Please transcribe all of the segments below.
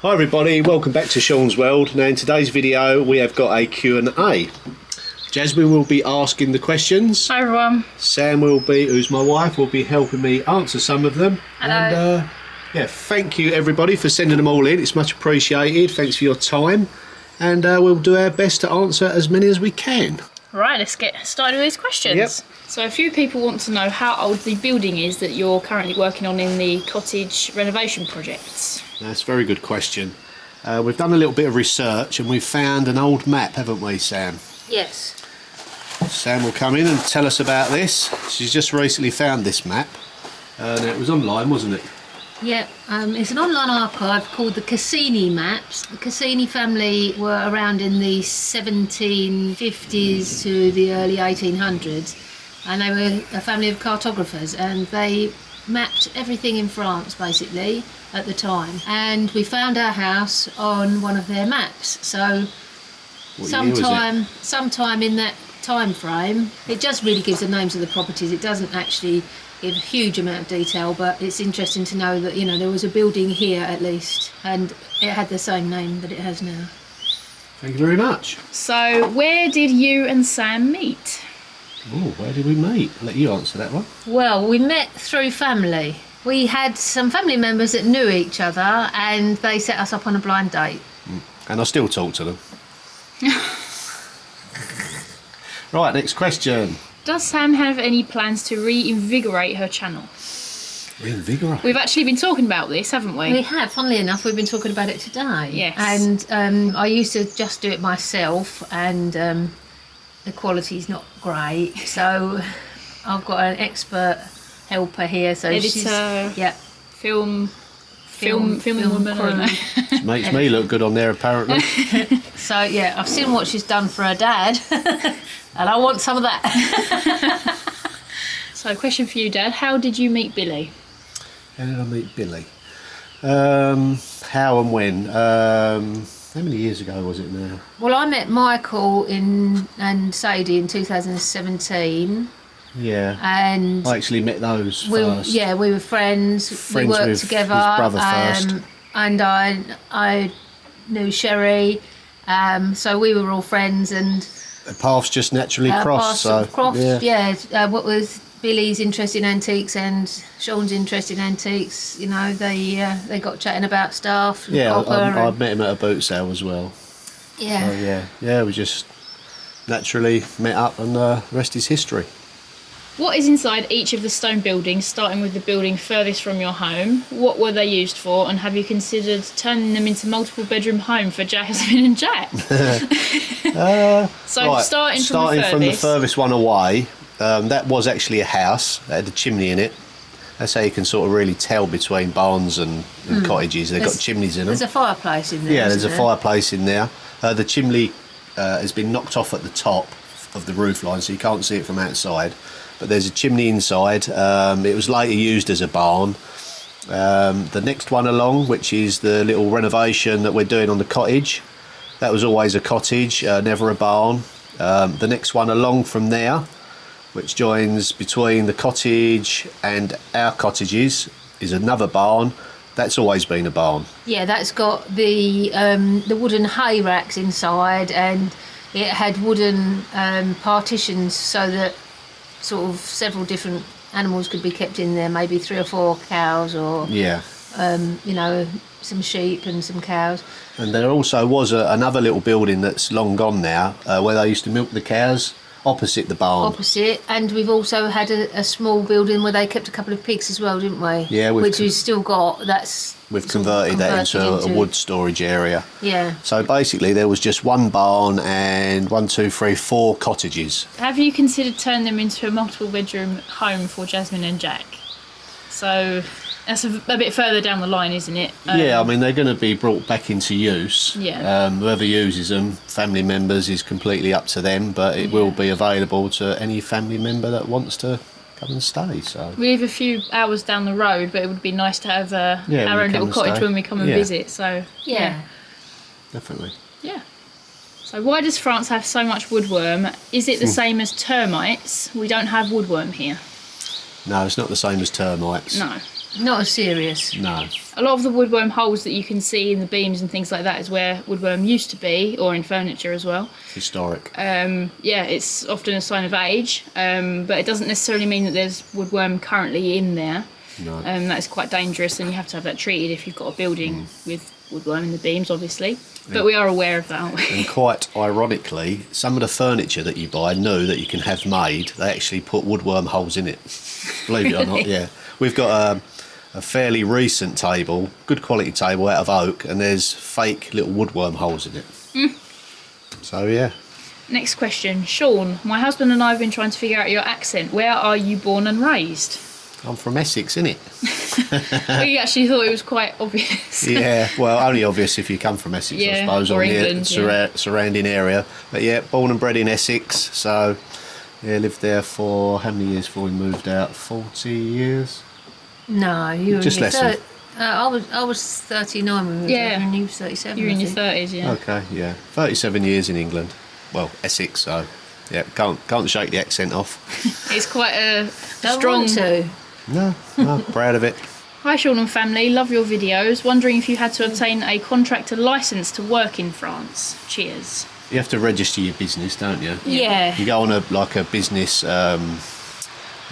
Hi everybody, welcome back to Sean's World. Now in today's video we have got a Q&A. Jasmine will be asking the questions. Hi everyone. Sam will be, who's my wife, will be helping me answer some of them. Hello. And yeah, thank you everybody for sending them all in. It's much appreciated. Thanks for your time. And we'll do our best to answer as many as we can. Right, let's get started with these questions. Yep. So a few people want to know how old the building is that you're currently working on in the cottage renovation projects. That's a very good question. We've done a little bit of research and we've found an old map, haven't we, Sam? Yes. Sam will come in and tell us about this. She's just recently found this map. And it was online, wasn't it? Yeah, it's an online archive called the Cassini Maps. The Cassini family were around in the 1750s to the early 1800s, and they were a family of cartographers, and they mapped everything in France basically at the time. And we found our house on one of their maps. So sometime in that time frame, it just really gives the names of the properties. It doesn't actually give a huge amount of detail, but it's interesting to know that, you know, there was a building here at least, and it had the same name that it has now. Thank you very much. So where did you and Sam meet? Oh, where did we meet? I'll let you answer that one. Well, we met through family. We had some family members that knew each other, and they set us up on a blind date. And I still talk to them. Right, next question. Does Sam have any plans to reinvigorate her channel? Reinvigorate? We've actually been talking about this, haven't we? We have, funnily enough, we've been talking about it today. Yes. And I used to just do it myself, and the quality's not great, so I've got an expert helper here. So Editor, she's, yeah, film woman. I don't know. Makes me look good on there apparently. So yeah, I've seen what she's done for her dad, and I want some of that. So question for you, Dad. How did you meet Billy? How did I meet Billy? How and when? How many years ago was it now? Well, I met Michael and Sadie in 2017. Yeah. And I actually met those first. Yeah, we were friends. We worked with together. his brother first. And I knew Sherry, so we were all friends, and The paths just naturally crossed. What was Billy's interest in antiques and Sean's interest in antiques, you know, they got chatting about stuff. Yeah, copper I met him at a boot sale as well. Yeah. So, yeah, we just naturally met up, and the rest is history. What is inside each of the stone buildings, starting with the building furthest from your home? What were they used for, and have you considered turning them into multiple bedroom home for Jasmine and Jack? Starting from the furthest one away, that was actually a house that had a chimney in it. That's how you can sort of really tell between barns and cottages. They've got chimneys in them. There's a fireplace in there. Yeah, there's a fireplace in there. The chimney has been knocked off at the top of the roof line, so you can't see it from outside. But there's a chimney inside. It was later used as a barn. The next one along, which is the little renovation that we're doing on the cottage, that was always a cottage, never a barn. The next one along from there, which joins between the cottage and our cottages, is another barn. That's always been a barn. Yeah, that's got the wooden hay racks inside, and it had wooden partitions so that sort of several different animals could be kept in there, maybe 3 or 4 cows, or you know, some sheep and some cows. And there also was another little building that's long gone now, where they used to milk the cows, opposite the barn. And we've also had a small building where they kept a couple of pigs as well, didn't we? Yeah, which we've still got. We've converted that into a wood storage area. Yeah. So basically there was just one barn and 4 cottages. Have you considered turning them into a multiple bedroom home for Jasmine and Jack? So that's a bit further down the line, isn't it? Yeah, I mean, they're going to be brought back into use. Yeah. Whoever uses them, family members, is completely up to them, but it will be available to any family member that wants to come and stay. So we live a few hours down the road, but it would be nice to have our own little cottage when we come and visit. So yeah, definitely. Yeah. So why does France have so much woodworm? Is it the same as termites? We don't have woodworm here. No, it's not the same as termites. No. Not as serious. No. A lot of the woodworm holes that you can see in the beams and things like that is where woodworm used to be, or in furniture as well. Historic. Yeah, it's often a sign of age, but it doesn't necessarily mean that there's woodworm currently in there. No. That is quite dangerous, and you have to have that treated if you've got a building with woodworm in the beams, obviously. But we are aware of that, aren't we? And quite ironically, some of the furniture that you buy new that you can have made, they actually put woodworm holes in it. Believe it or not, yeah. We've got a fairly recent table, good quality table out of oak, and there's fake little woodworm holes in it. So, yeah. Next question. Sean, my husband and I have been trying to figure out your accent. Where are you born and raised? I'm from Essex, innit? We actually thought it was quite obvious. Yeah, well, only obvious if you come from Essex, I Yeah, suppose, or or near England, surrounding area. But yeah, born and bred in Essex, so yeah, lived there for how many years before we moved out? 40 years? No, you were Just in your less than- third. I was 39 when we moved Yeah. over, and you were 37. You're in I your think. 30s, yeah. Okay, yeah, 37 years in England. Well, Essex, so yeah, can't shake the accent off. It's quite a Don't strong... want to. No, proud of it. Hi Sean and family, love your videos. Wondering if you had to obtain a contractor licence to work in France. Cheers. You have to register your business, don't you? Yeah. You go on a business. How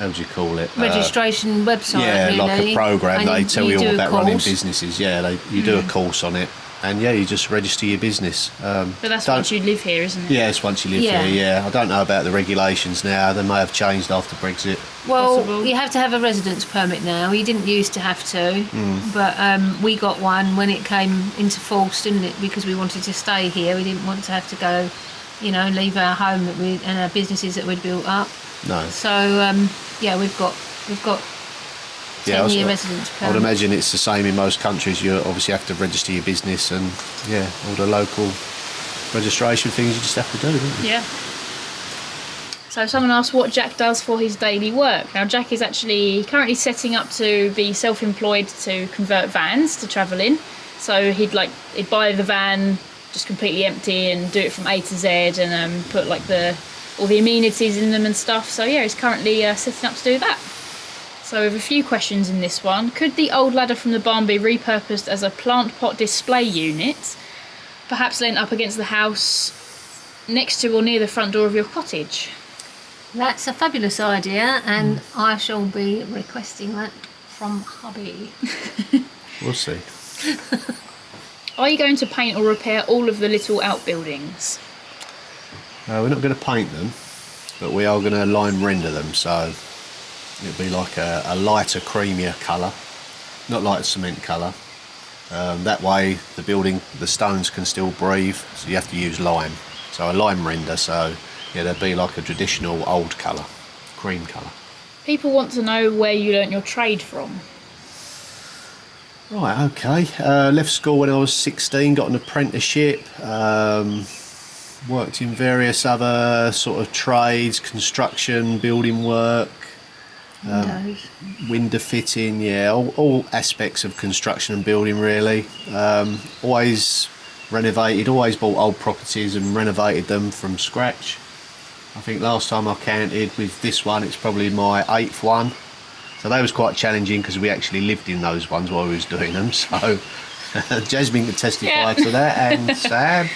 do you call it? Registration website. Yeah, really. like a program. And They tell you do all a about running course. businesses. Yeah, you do a course on it, and yeah, you just register your business. But that's Don't- once you live here, isn't it? Yeah, it's once you live Yeah. here. Yeah, I don't know about the regulations now. They may have changed after Brexit. Well, Possible. you have to have a residence permit now. You didn't used to have to, Hmm. but we got one when it came into force, didn't it? Because we wanted to stay here. We didn't want to have to go, leave our home and our businesses that we'd built up. No. So yeah, we've got Yeah, 10-year residence I would permit. imagine it's the same in most countries. You obviously have to register your business and yeah, all the local registration things you just have to do, don't you? Yeah. So someone asked what Jack does for his daily work. Now Jack is actually currently setting up to be self-employed to convert vans to travel in. So he'd buy the van just completely empty and do it from A to Z and put all the amenities in them and stuff. So yeah, he's currently setting up to do that. So we have a few questions in this one. Could the old ladder from the barn be repurposed as a plant pot display unit, perhaps lent up against the house next to or near the front door of your cottage? That's a fabulous idea, and I shall be requesting that from hubby. We'll see. Are you going to paint or repair all of the little outbuildings? We're not going to paint them, but we are going to line render them, so it'll be like a lighter, creamier colour, not like cement colour. That way the stones can still breathe, so you have to use lime. So a lime render, so yeah, they'll be like a traditional old colour, cream colour. People want to know where you learnt your trade from. Right, okay. Left school when I was 16, got an apprenticeship, worked in various other sort of trades, construction, building work, Windows. window fitting, yeah, all aspects of construction and building really. Always renovated, always bought old properties and renovated them from scratch. I think last time I counted with this one, it's probably my 8th one. So that was quite challenging because we actually lived in those ones while we was doing them. So Jasmine can testify to that, and Sam.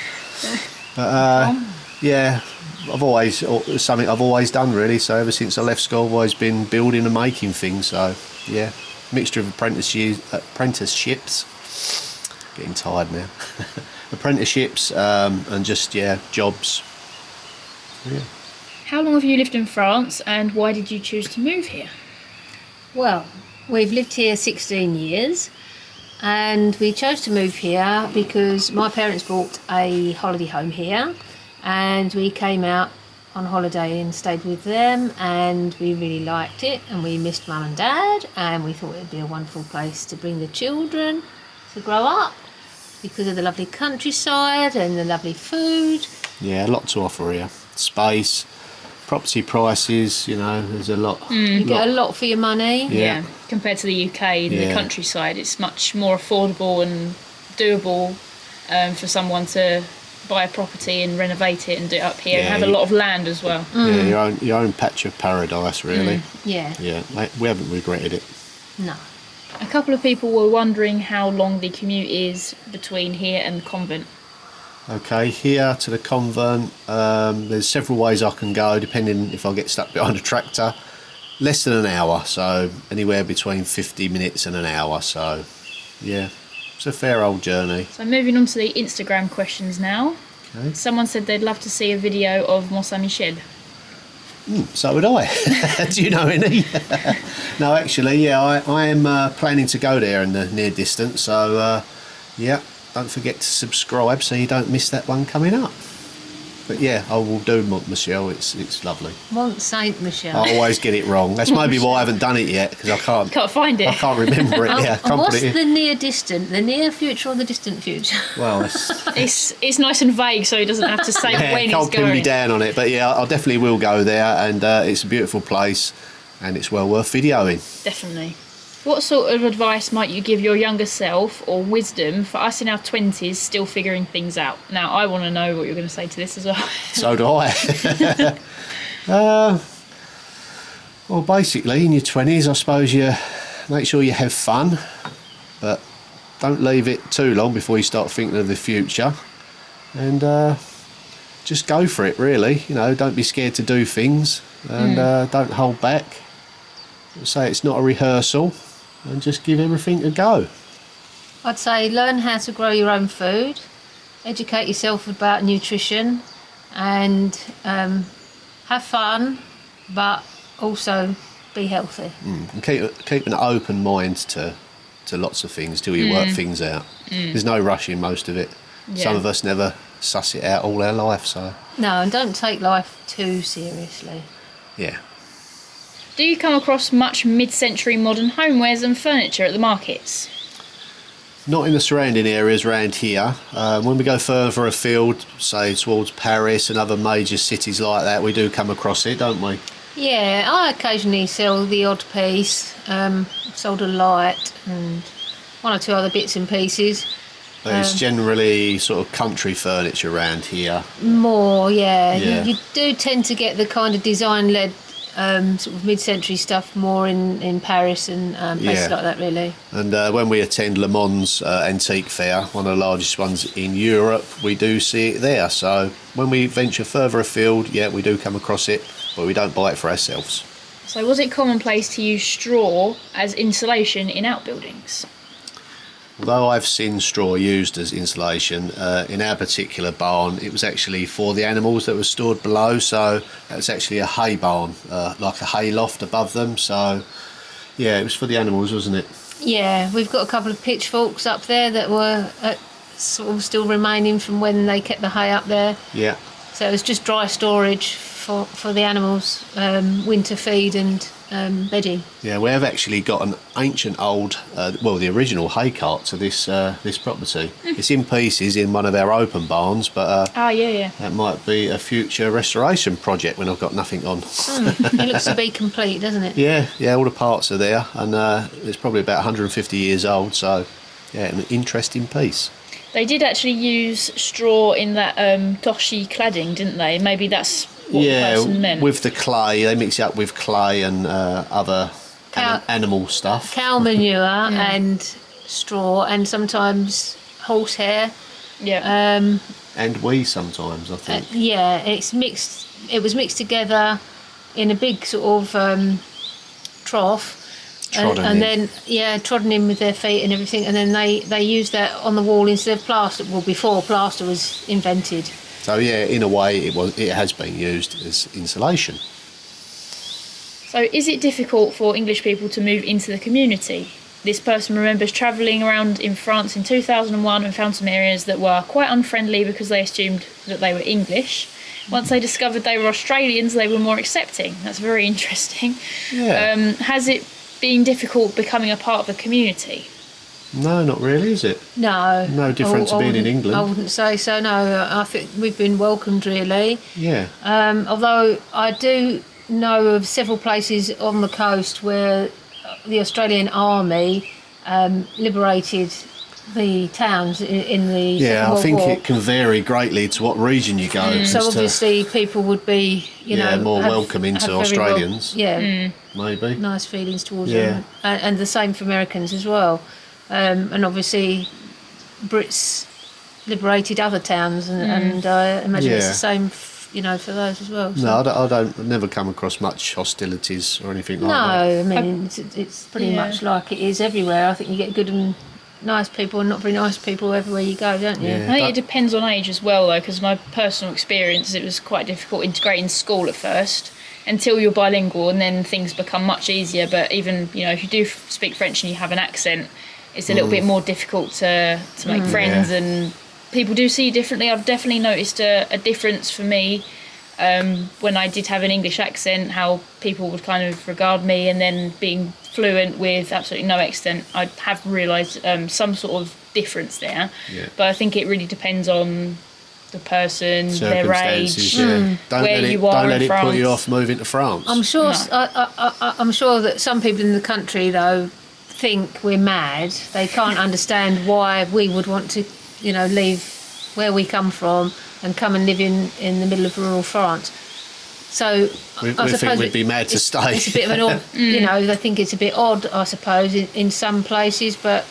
But yeah, it's something I've always done really. So ever since I left school, I've always been building and making things. So yeah, mixture of apprenticeships. Getting tired now. Apprenticeships and just jobs. Yeah. How long have you lived in France and why did you choose to move here? Well, we've lived here 16 years, and we chose to move here because my parents bought a holiday home here, and we came out on holiday and stayed with them, and we really liked it, and we missed mum and dad, and we thought it'd be a wonderful place to bring the children to grow up because of the lovely countryside and the lovely food. Yeah, a lot to offer here. Space, property prices, there's a lot. You get a lot for your money. Yeah. Compared to the UK and the Yeah. countryside, it's much more affordable and doable for someone to buy a property and renovate it and do it up here and Yeah, have a lot of land as well. Yeah, your own patch of paradise, really. Yeah. Yeah, we haven't regretted it. No. A couple of people were wondering how long the commute is between here and the convent. Okay, here to the convent, there's several ways I can go depending if I get stuck behind a tractor. Less than an hour, so anywhere between 50 minutes and an hour, so yeah, it's a fair old journey. So moving on to the Instagram questions now. Okay. Someone said they'd love to see a video of Mont Saint-Michel. So would I. Do you know any? No, actually, yeah, I am planning to go there in the near distance, so yeah, don't forget to subscribe so you don't miss that one coming up. But yeah, I will do Mont Michel. It's lovely. Mont Saint Michel. I always get it wrong. That's maybe why I haven't done it yet, because I can't find it. I can't remember it. Yeah, And what's the near distant? The near future or the distant future? well, It's nice and vague, so he doesn't have to say yeah, when he's can't pin me going. down on it. But yeah, I definitely will go there, and it's a beautiful place, and it's well worth videoing. Definitely. What sort of advice might you give your younger self, or wisdom for us in our 20s still figuring things out? Now, I want to know what you're going to say to this as well. So do I. Well, basically, in your 20s, I suppose you make sure you have fun, but don't leave it too long before you start thinking of the future, and just go for it, really. You know, don't be scared to do things, and don't hold back. Say it's not a rehearsal, and just give everything a go. I'd say learn how to grow your own food, educate yourself about nutrition, and have fun, but also be healthy. And keep an open mind to lots of things till you work things out. There's no rush in most of it. Yeah. Some of us never suss it out all our life, so No, and don't take life too seriously. yeah. Do you come across much mid-century modern homewares and furniture at the markets? Not in the surrounding areas around here. When we go further afield, say towards Paris and other major cities like that, we do come across it, don't we? Yeah, I occasionally sell the odd piece. Sold a light and one or two other bits and pieces. But it's generally sort of country furniture around here. More, yeah. Yeah. You do tend to get the kind of design-led sort of mid-century stuff more in Paris and places Yeah. like that, really. And when we attend Le Mans Antique Fair, one of the largest ones in Europe, we do see it there. So when we venture further afield, yeah, we do come across it, but we don't buy it for ourselves. So was it commonplace to use straw as insulation in outbuildings? Although I've seen straw used as insulation, in our particular barn, it was actually for the animals that were stored below. So it's actually a hay barn, like a hay loft above them. So yeah, it was for the animals, wasn't it? Yeah, we've got a couple of pitchforks up there that were sort of still remaining from when they kept the hay up there. Yeah. So it was just dry storage for the animals, winter feed and bedding. Yeah, we have actually got an ancient old, the original hay cart to this property. It's in pieces in one of our open barns, but Yeah. that might be a future restoration project when I've got nothing on. It looks to be complete, doesn't it? Yeah, all the parts are there, and it's probably about 150 years old, so yeah, an interesting piece. They did actually use straw in that toshi cladding, didn't they? Maybe that's what the person meant. With the clay, they mix it up with clay and other animal stuff. Cow manure and straw and sometimes horsehair. Yeah. And we sometimes, I think. It's mixed. It was mixed together in a big sort of trough. Trodden in. Then trodden in with their feet and everything, and then they used that on the wall instead of plaster. Well, before plaster was invented. So yeah, in a way, it has been used as insulation. So is it difficult for English people to move into the community? This person remembers travelling around in France in 2001 and found some areas that were quite unfriendly because they assumed that they were English. Once they discovered they were Australians, they were more accepting. That's very interesting. Yeah. Has it been difficult becoming a part of the community? No, not really, is it? No. No different to being in England. I wouldn't say so, no. I think we've been welcomed, really. Yeah. Although I do know of several places on the coast where the Australian Army liberated the towns in the Yeah, Second I World think War. it can vary greatly to what region you go. So as to- obviously people would be, more welcoming to have very Australians. Maybe. nice feelings towards Yeah. them, and the same for Americans as well. And obviously, Brits liberated other towns, and I imagine it's Yeah. the same, for those as well. So. No, I don't. I've never come across much hostilities or anything like No, that. I mean it's pretty Yeah. much like it is everywhere. I think you get good and nice people and not very nice people everywhere you go, don't you? Yeah. I think it depends on age as well, though, because my personal experience, it was quite difficult integrating school at first until you're bilingual, and then things become much easier. But even, if you do speak French and you have an accent, it's a little bit more difficult to make friends, Yeah. and people do see you differently. I've definitely noticed a difference for me when I did have an English accent, how people would kind of regard me, and then being fluent with absolutely no accent, I have realised some sort of difference there. Yeah. But I think it really depends on the person, their age, Circumstances, yeah. Don't where let you are Don't in let it France. put you off moving to France. I'm sure. No. I'm sure that some people in the country, though, think we're mad. They can't understand why we would want to, leave where we come from and come and live in the middle of rural France. So We I think suppose we'd be mad to stay. It's a bit of an odd, they think it's a bit odd, I suppose, in some places. But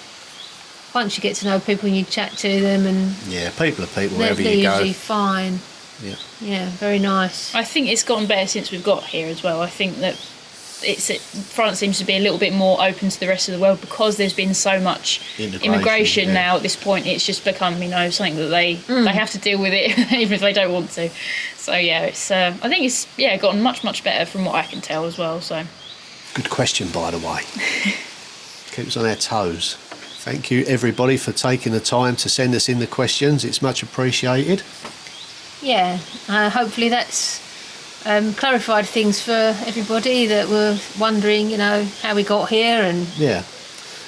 once you get to know people and you chat to them, and Yeah, people are people they're wherever you go. usually fine. Yeah. Yeah, very nice. I think it's gotten better since we've got here as well. I think that France seems to be a little bit more open to the rest of the world because there's been so much immigration yeah. now. At this point, it's just become something that they have to deal with it even if they don't want to. So yeah, it's I think it's gotten much better from what I can tell as well. So Good question, by the way. Keeps us on our toes. Thank you, everybody, for taking the time to send us in the questions. It's much appreciated. Yeah, hopefully that's clarified things for everybody that were wondering, how we got here. And Yeah.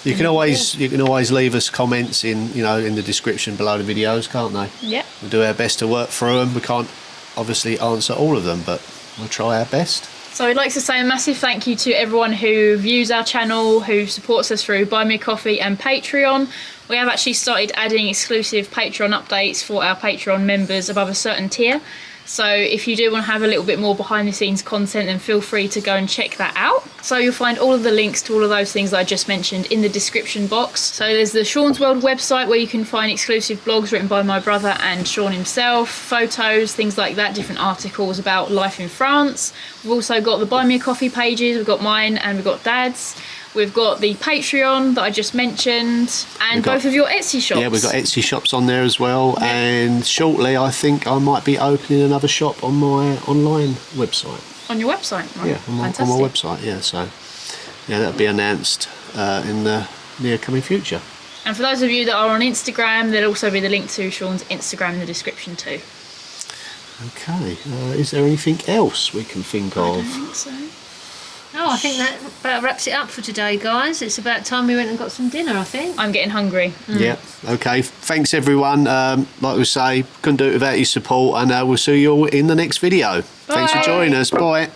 You can always leave us comments in the description below the videos, can't they? yeah. We'll do our best to work through them. We can't obviously answer all of them, but we'll try our best. So I'd like to say a massive thank you to everyone who views our channel, who supports us through Buy Me a Coffee and Patreon. We have actually started adding exclusive Patreon updates for our Patreon members above a certain tier. So if you do want to have a little bit more behind the scenes content, then feel free to go and check that out. So you'll find all of the links to all of those things that I just mentioned in the description box. So there's the Sean's World website where you can find exclusive blogs written by my brother and Sean himself, photos, things like that, different articles about life in France. We've also got the Buy Me a Coffee pages, we've got mine and we've got Dad's. We've got the Patreon that I just mentioned, and both of your Etsy shops. Yeah, we've got Etsy shops on there as well, and shortly I think I might be opening another shop on my online website. On your website, right? Yeah, on my website, yeah, so yeah, that'll be announced in the near coming future. And for those of you that are on Instagram, there'll also be the link to Sean's Instagram in the description too. Okay, is there anything else we can think I of? don't think so. Oh, I think that about wraps it up for today, guys. It's about time we went and got some dinner, I think. I'm getting hungry. Yeah, okay, thanks everyone. Like we say, couldn't do it without your support, and we'll see you all in the next video. Thanks for Bye. joining us, bye.